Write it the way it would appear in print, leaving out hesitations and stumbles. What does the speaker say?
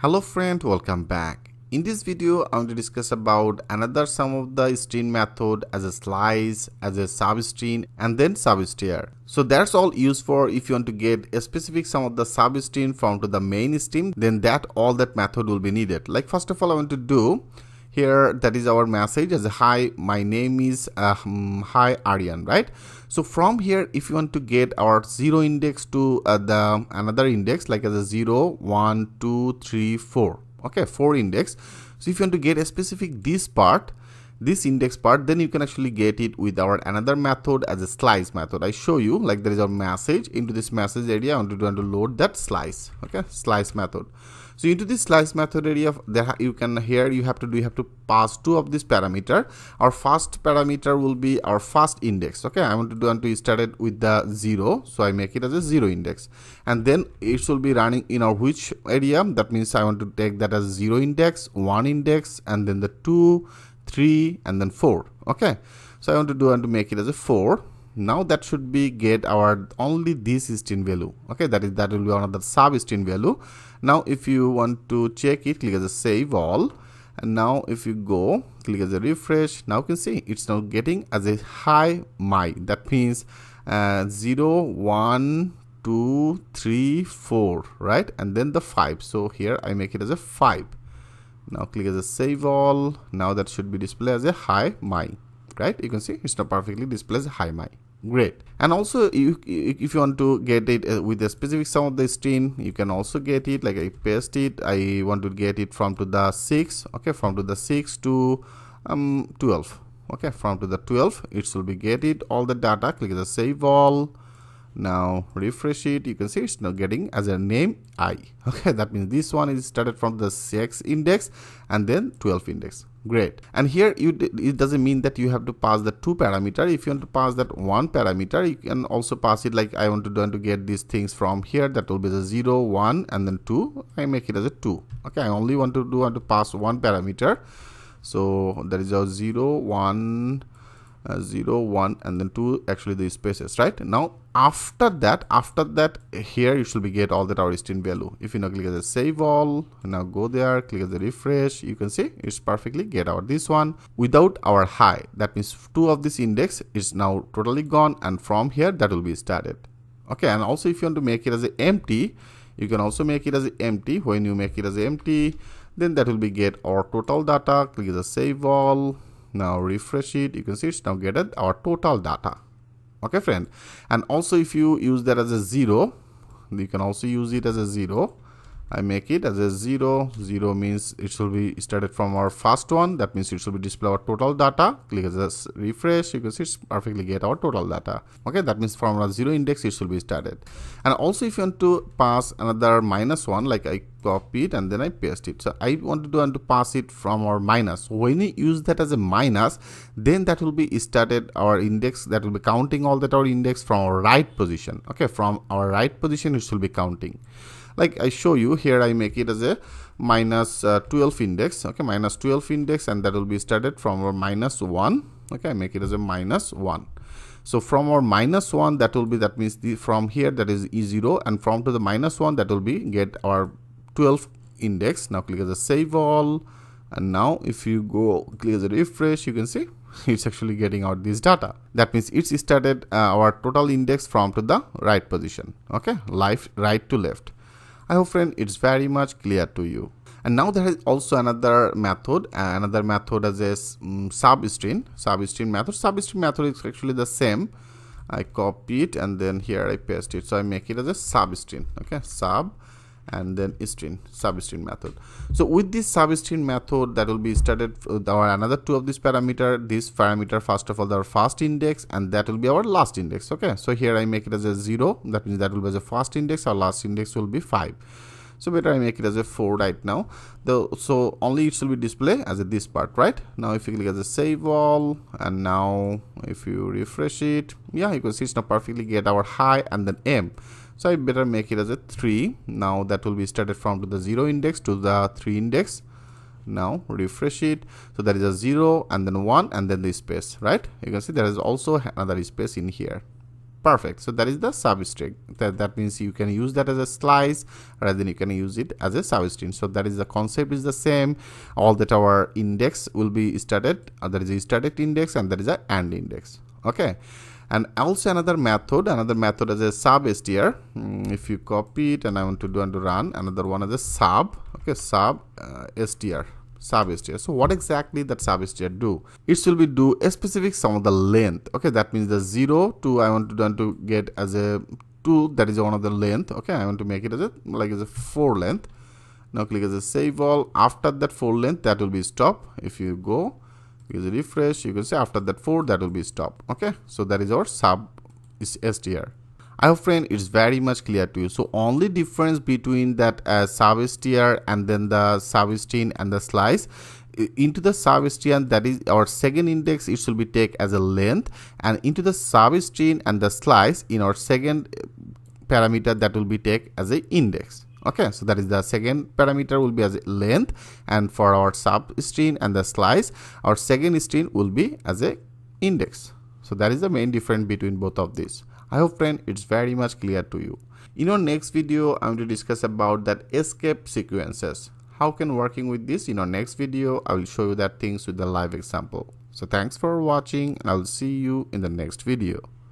Hello friend, welcome back. In this video, I want to discuss about another some of the string method as a slice, as a substring, and then substr. So that's all used for if you want to get a specific sum of the substring from to the main string, then that method will be needed. Like first of all, I want to do here, that is our message as a hi, my name is hi Aryan, right? So from here, if you want to get our 0 index to the another index like as a 0 1 2 3 4, okay, 4 index. So if you want to get a specific this index part, then you can actually get it with our another method as a slice method. I show you, like there is a message. Into this message area, I want to load that slice, okay, slice method. So into this slice method area, there you have to pass two of this parameter. Our first parameter will be our first index, okay. I want to start it with the 0, so I make it as a 0 index, and then it will be running in our which area. That means I want to take that as 0 index, 1 index, and then the 2, 3, and then 4, okay. So I want to make it as a 4. Now that should be get our only this string value, okay. That will be one of the substring value. Now if you want to check it, click as a save all, and now if you go click as a refresh, now you can see it's now getting as a hi my. That means 0 1 2 3 4, right, and then the 5. So here I make it as a 5. Now click as a save all. Now that should be displayed as a hi my, right? You can see it's now perfectly displays hi my. Great. And also if you want to get it with a specific sum of the string, you can also get it like I paste it. I want to get it from to the 6, okay, from to the 6 to 12, okay, from to the 12 it will be get it all the data. Click as a save all. Now refresh it, you can see it's now getting as a name I, okay. That means this one is started from the 6 index and then 12 index. Great. And here it doesn't mean that you have to pass the 2 parameter. If you want to pass that 1 parameter, you can also pass it like I want to get these things from here. That will be the 0 1 and then 2. I make it as a 2, okay. I only want to pass 1 parameter, so that is a 0 1 0 1 and then 2, actually the spaces, right? Now after that here you should be get all that our string value. If you now click as a save all, now go there, click as a refresh, you can see it's perfectly get out this one without our high. That means 2 of this index is now totally gone, and from here that will be started, okay. And also if you want to make it as a empty, you can also make it as a empty. When you make it as a empty, then that will be get our total data. Click as a save all. Now refresh it, you can see it's now getting our total data, okay friend. And also if you use that as a 0, you can also use it as a 0. I make it as a 0. 0 means it should be started from our first one. That means it should be display our total data. Click as a refresh, you can see it's perfectly get our total data, okay. That means from our 0 index it should be started. And also if you want to pass another -1, like I copy it and then I paste it. So I want to pass it from our minus. When you use that as a minus, then that will be started our index, that will be counting all that our index from our right position, okay. From our right position it should be counting. Like I show you here, I make it as a -12 index, okay, -12 index, and that will be started from our -1, okay. I make it as a -1. So from our -1, that will be, that means from here that is E0, and from to the -1 that will be get our 12 index. Now click as a save all, and now if you go click as a refresh, you can see it's actually getting out this data. That means it's started our total index from to the right position, okay, right to left. I hope friend it's very much clear to you. And now there is also another method as a substring method. Substring method is actually the same. I copy it and then here I paste it. So I make it as a substring, okay, sub and then string, substring method. So with this substring method, that will be started with our another 2 of this parameter. This parameter first of all our first index, and that will be our last index, okay. So here I make it as a 0. That means that will be the first index. Our last index will be 5. So better I make it as a 4 right now. So only it should be display as a this part, right? Now if you click as a save all, and now if you refresh it, yeah, you can see it's now perfectly get our high and then M. So I better make it as a 3. Now that will be started from to the 0 index to the 3 index. Now refresh it. So that is a 0 and then 1 and then the space, right? You can see there is also another space in here. perfect. So that is the substring. That means you can use that as a slice, or then you can use it as a substring. So that is the concept is the same. All that our index will be started. There is a started index and there is a end index. Okay. And also another method as a substr. If you copy it and I want to do and to run, another one is a sub. Okay, substr. So what exactly that substr do? It will be do a specific sum of the length. Okay, that means the 0 to I want to get as a 2, that is one of the length. Okay, I want to make it as a like as a 4 length. Now click as a save all. After that 4 length, that will be stop. If you go use a refresh, you can say after that 4, that will be stop. Okay, so that is our substr. I hope friend it's very much clear to you. So only difference between that substr and then the substring and the slice, into the substring, that is our second index, it should be take as a length, and into the substring and the slice, in our second parameter, that will be take as a index. Okay, so that is the second parameter will be as a length, and for our substring and the slice, our second string will be as a index. So that is the main difference between both of these. I hope friend it's very much clear to you. In our next video, I'm going to discuss about that escape sequences. How can working with this? In our next video, I will show you that things with the live example. So thanks for watching, and I will see you in the next video.